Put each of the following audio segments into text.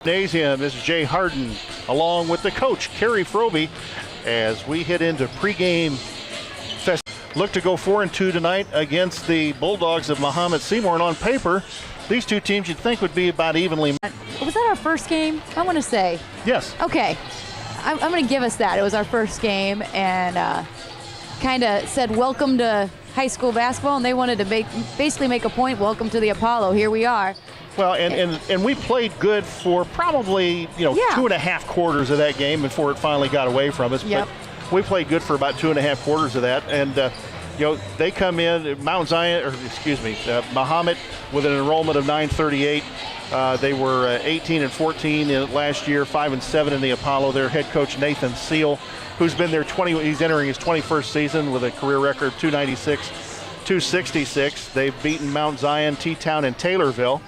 Gymnasium. This is Jay Harden along with the coach, Kerry Froby, as we hit into pregame fest. Look to go 4-2 tonight against the Bulldogs of Mahomet-Seymour, and on paper, these two teams you'd think would be about evenly. Was that our first game? I want to say. Yes. Okay. I'm going to give us that. It was our first game, and kind of said welcome to high school basketball, and they wanted to basically make a point. Welcome to the Apollo. Here we are. Well, and we played good for probably 2.5 quarters of that game before it finally got away from us. Yep. But we played good for about 2.5 quarters of that, and they come in Mahomet with an enrollment of 938. They were 18-14 last year, 5-7 in the Apollo. Their head coach Nathan Seal, who's been there he's entering his 21st season with a career record of 296-266. They've beaten Mount Zion, T-Town, and Taylorville,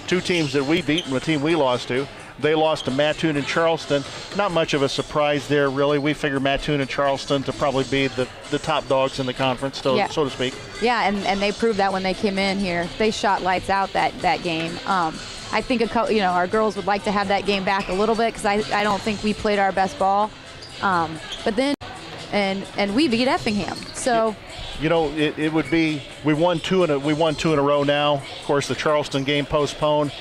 two teams that we beat and the team we lost to. They lost to Mattoon and Charleston. Not much of a surprise there, really. We figured Mattoon and Charleston to probably be the top dogs in the conference, so to speak. Yeah, and they proved that when they came in here. They shot lights out that game. I think our girls would like to have that game back a little bit because I don't think we played our best ball. But then, and we beat Effingham. So. It would be we won two in a row now. Of course, the Charleston game postponed.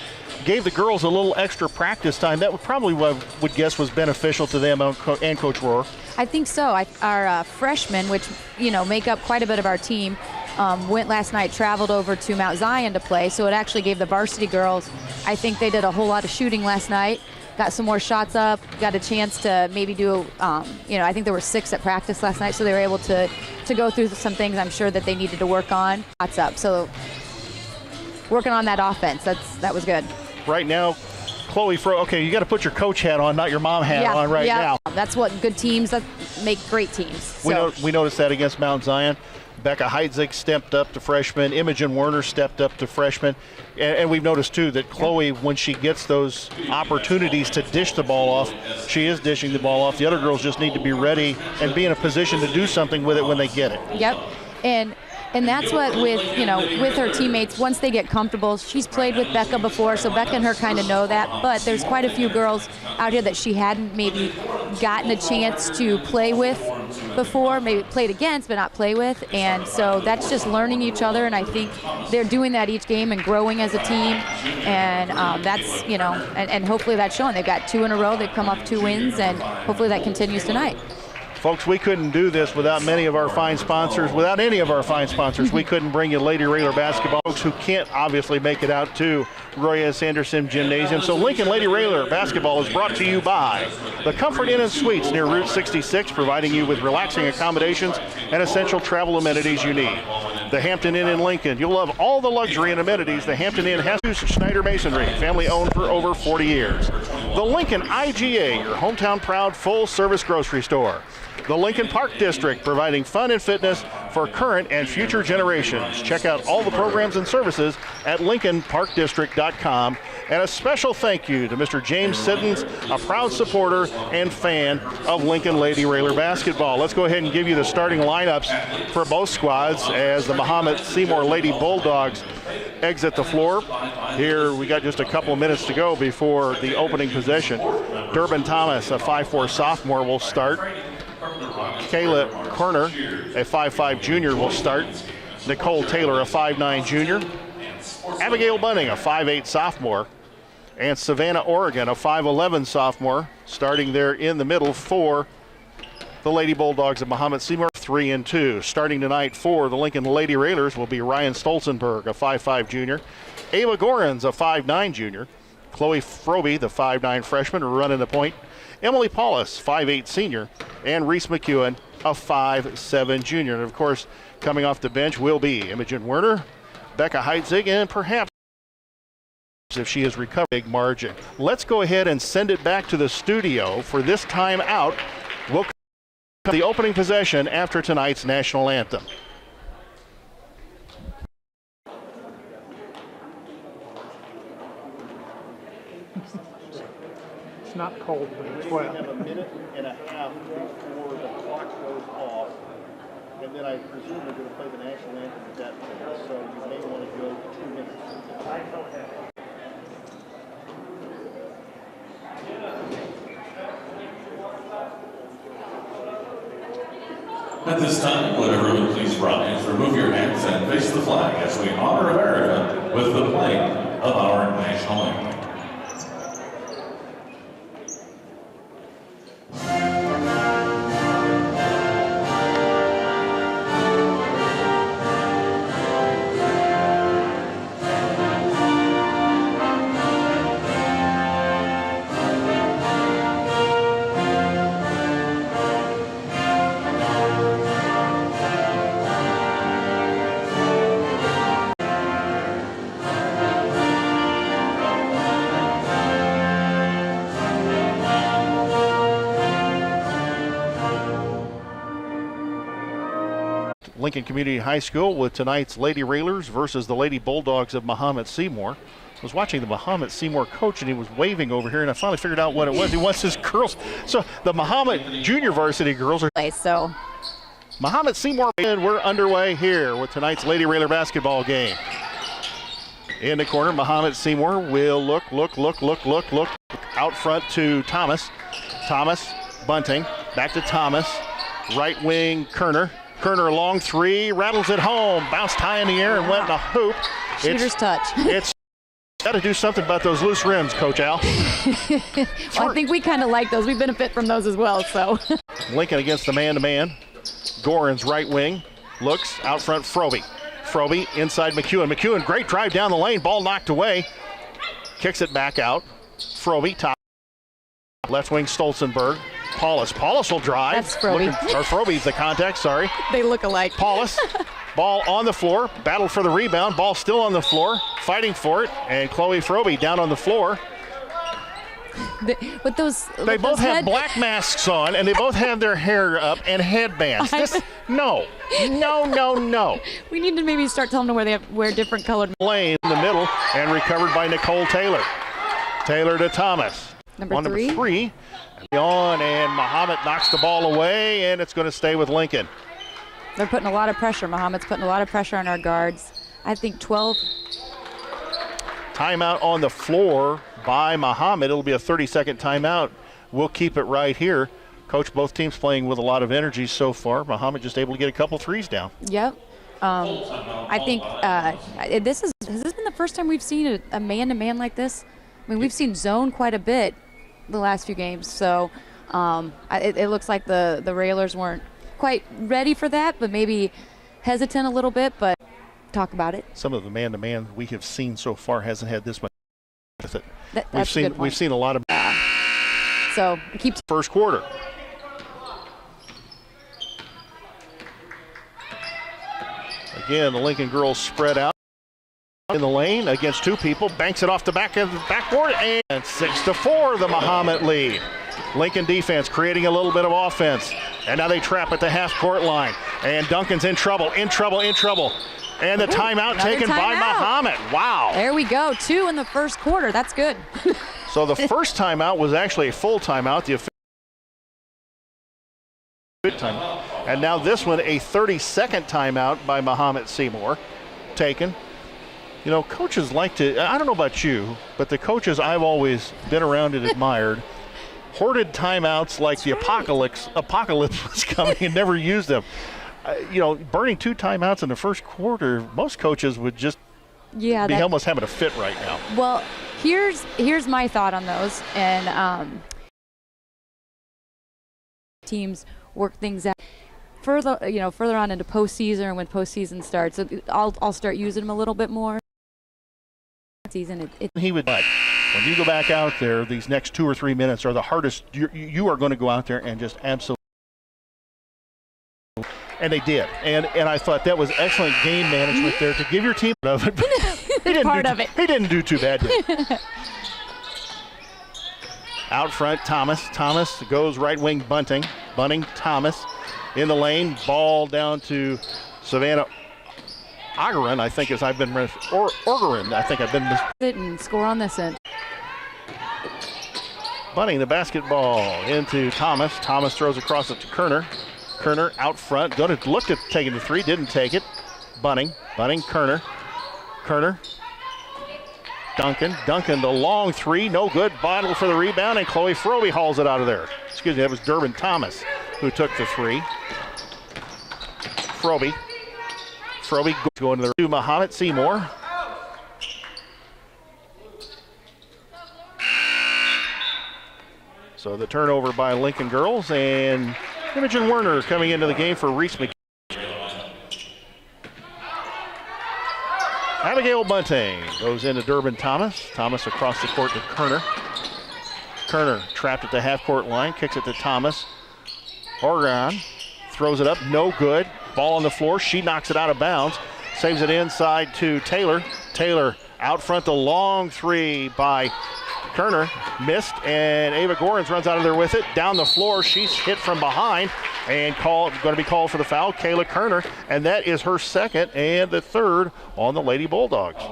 Gave the girls a little extra practice time. That would guess was beneficial to them and Coach Rohr. I think so. Our freshmen, which make up quite a bit of our team, went last night, traveled over to Mount Zion to play. So it actually gave the varsity girls. I think they did a whole lot of shooting last night. Got some more shots up. Got a chance to maybe do. I think there were 6 at practice last night, so they were able to go through some things I'm sure that they needed to work on. Shots up. So working on that offense. That was good. Right now, Chloe okay, you got to put your coach hat on, not your mom hat on now. That's what good teams that make great teams. We noticed that against Mount Zion. Becca Heitzig stepped up to freshman. Imogen Werner stepped up to freshman. And we've noticed, too, that Chloe, when she gets those opportunities to dish the ball off, she is dishing the ball off. The other girls just need to be ready and be in a position to do something with it when they get it. Yep. And that's what with her teammates, once they get comfortable, she's played with Becca before, so Becca and her kind of know that, but there's quite a few girls out here that she hadn't maybe gotten a chance to play with before, maybe played against but not play with, and so that's just learning each other, and I think they're doing that each game and growing as a team, and that's, and hopefully that's showing. They've got 2 in a row, they've come off 2 wins, and hopefully that continues tonight. Folks, we couldn't do this without any of our fine sponsors. We couldn't bring you Lady Railer basketball, folks who can't obviously make it out to Roy S. Anderson Gymnasium. So Lincoln Lady Railer basketball is brought to you by the Comfort Inn and Suites near Route 66, providing you with relaxing accommodations and essential travel amenities you need. The Hampton Inn in Lincoln. You'll love all the luxury and amenities the Hampton Inn has. Schneider Masonry, family owned for over 40 years. The Lincoln IGA, your hometown proud full-service grocery store. The Lincoln Park District, providing fun and fitness for current and future generations. Check out all the programs and services at LincolnParkDistrict.com. And a special thank you to Mr. James Siddons, a proud supporter and fan of Lincoln Lady Railer basketball. Let's go ahead and give you the starting lineups for both squads as the Mahomet-Seymour Lady Bulldogs exit the floor. Here we got just a couple of minutes to go before the opening possession. Durbin Thomas, a 5'4" sophomore, will start. Kayla Kerner, a 5'5" junior, will start. Nicole Taylor, a 5'9" junior. Abigail Bunning, a 5'8" sophomore. And Savannah Oregon, a 5'11" sophomore, starting there in the middle for the Lady Bulldogs of Mahomet-Seymour, 3-2. Starting tonight for the Lincoln Lady Railers will be Ryan Stolzenberg, a 5'5" junior. Ava Gorans, a 5'9" junior. Chloe Froby, the 5'9" freshman, running the point. Emily Paulus, 5'8" senior. And Reese McEwen, a 5'7" junior. And, of course, coming off the bench will be Imogen Werner, Becca Heitzig, and perhaps if she has recovered a big margin. Let's go ahead and send it back to the studio for this time out. We'll come to the opening possession after tonight's national anthem. It's not cold, but it's wet. We have a minute and a half before the clock goes off, and then I presume we're going to play the national anthem at that point, so you may want to go 2 minutes. At this time, would everyone please rise, remove your hats, and face the flag as we honor America with the playing of our national anthem. Lincoln Community High School with tonight's Lady Railers versus the Lady Bulldogs of Mahomet-Seymour. I was watching the Mahomet-Seymour coach and he was waving over here and I finally figured out what it was. He wants his girls. So the Mahomet junior varsity girls are So Mahomet-Seymour, and we're underway here with tonight's Lady Railer basketball game. In the corner, Mahomet-Seymour will look out front to Thomas. Thomas, Bunting, back to Thomas. Right wing, Kerner. Kerner long three, rattles it home, bounced high in the air and went in a hoop. shooter's touch. It's got to do something about those loose rims, Coach Al. Well, I think we kind of like those. We benefit from those as well. So Lincoln against the man-to-man. Gorin's right wing, looks out front, Froby. Froby inside McEwen. McEwen, great drive down the lane, ball knocked away. Kicks it back out. Froby, top. Left wing, Stolzenberg. Paulus will drive. That's Froby. Or Froby's the contact, sorry. they look alike. Paulus, ball on the floor, battle for the rebound, ball still on the floor, fighting for it, and Chloe Froby down on the floor. With those, They both have black masks on, and they both have their hair up and headbands. No. We need to maybe start telling them where they wear different colored. Lane in the middle, and recovered by Nicole Taylor. Taylor to Thomas. Number three. On, and Mahomet knocks the ball away, and it's going to stay with Lincoln. They're putting a lot of pressure. Mahomet's putting a lot of pressure on our guards. I think 12. Timeout on the floor by Mahomet. It'll be a 30-second timeout. We'll keep it right here. Coach, both teams playing with a lot of energy so far. Mahomet just able to get a couple threes down. Yep. I think has this been the first time we've seen a man-to-man like this? I mean, we've seen zone quite a bit the last few games, so it looks like the Railers weren't quite ready for that, but maybe hesitant a little bit, but talk about it. Some of the man-to-man we have seen so far hasn't had this much with it. That's a good point. We've seen a lot of so it keeps first quarter. Again, the Lincoln girls spread out in the lane against two people, banks it off the back of the backboard, and 6-4 the Mahomet lead. Lincoln defense creating a little bit of offense, and now they trap at the half-court line, and Duncan's in trouble. And the timeout taken by Mahomet. Wow. There we go, 2 in the first quarter. That's good. So the first timeout was actually a full timeout. The timeout. And now this one, a 30-second timeout by Mahomet-Seymour taken. You know, coaches like to, I don't know about you, but the coaches I've always been around and admired hoarded timeouts like the apocalypse was coming and never used them. Burning 2 timeouts in the first quarter, most coaches would just be almost having a fit right now. Well, here's my thought on those, and teams work things out further on into postseason, or when postseason starts. I'll start using them a little bit more. Season, he would. But when you go back out there, these next 2 or 3 minutes are the hardest. You are going to go out there and just absolutely. And they did, and I thought that was excellent game management there to give your team of it. He didn't do too bad. Did he? Out front, Thomas. Thomas goes right wing, Bunting, Thomas in the lane. Ball down to Savannah Ogeron, I think, Orgeron, I think I've been and score on this end. Bunting the basketball into Thomas. Thomas throws across it to Kerner. Kerner out front. Looked at taking the 3, didn't take it. Bunting, Kerner. Duncan, the long 3, no good. Bottle for the rebound, and Chloe Froby hauls it out of there. Excuse me, that was Durbin Thomas who took the 3. Froby going to Mahomet-Seymour. So the turnover by Lincoln girls, and Imogen Werner coming into the game for Reese McKee. Abigail Bunting goes into Durbin Thomas. Thomas across the court to Kerner. Kerner trapped at the half-court line, kicks it to Thomas. Oregon throws it up, no good. Ball on the floor, she knocks it out of bounds. Saves it inside to Taylor. Taylor out front, the long three by Kerner, missed, and Ava Gorins runs out of there with it. Down the floor, she's hit from behind, and going to be called for the foul, Kayla Kerner, and that is her second and the third on the Lady Bulldogs.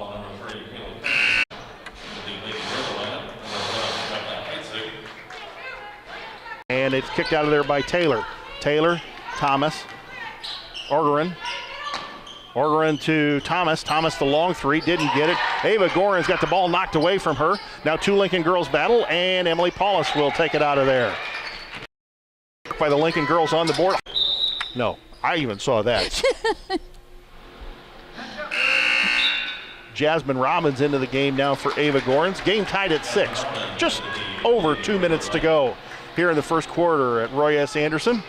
And it's kicked out of there by Taylor. Taylor, Thomas, Orgeron to Thomas. Thomas the long three, didn't get it. Ava Gorin's got the ball knocked away from her. Now two Lincoln girls battle, and Emily Paulus will take it out of there. By the Lincoln girls on the board. No, I even saw that. Jasmine Robbins into the game now for Ava Gorins. Game tied at 6. Just over 2 minutes to go here in the first quarter at Roy S. Anderson.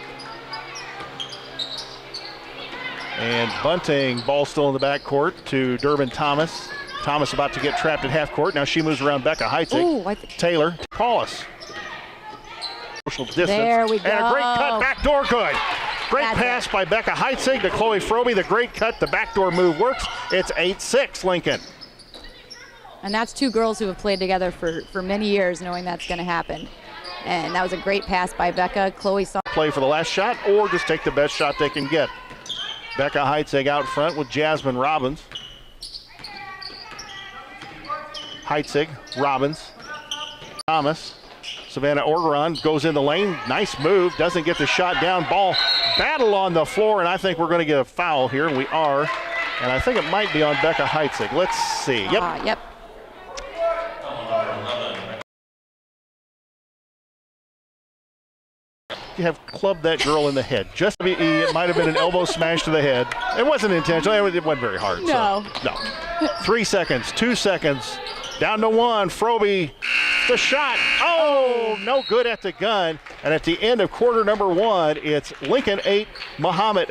And Bunting, ball still in the backcourt to Durbin Thomas. Thomas about to get trapped at half court. Now she moves around Becca Heitzig. Taylor, Paulus. Social distance. There we go. And a great cut, backdoor good. Great pass by Becca Heitzig to Chloe Froby. The great cut, the backdoor move works. It's 8-6 Lincoln. And that's two girls who have played together for many years, knowing that's going to happen. And that was a great pass by Becca. Chloe saw. Play for the last shot or just take the best shot they can get. Becca Heitzig out front with Jasmine Robbins. Heitzig, Robbins, Thomas. Savannah Orgeron goes in the lane. Nice move. Doesn't get the shot down. Ball battle on the floor, and I think we're going to get a foul here, and we are. And I think it might be on Becca Heitzig. Let's see. Yep. Yep. You have clubbed that girl in the head. It might have been an elbow smash to the head. It wasn't intentional. It wasn't very hard. No. So, no. 3 seconds, 2 seconds. Down to one. Froby, the shot. Oh, no good at the gun. And at the end of quarter number 1, it's Lincoln 8, Mahomet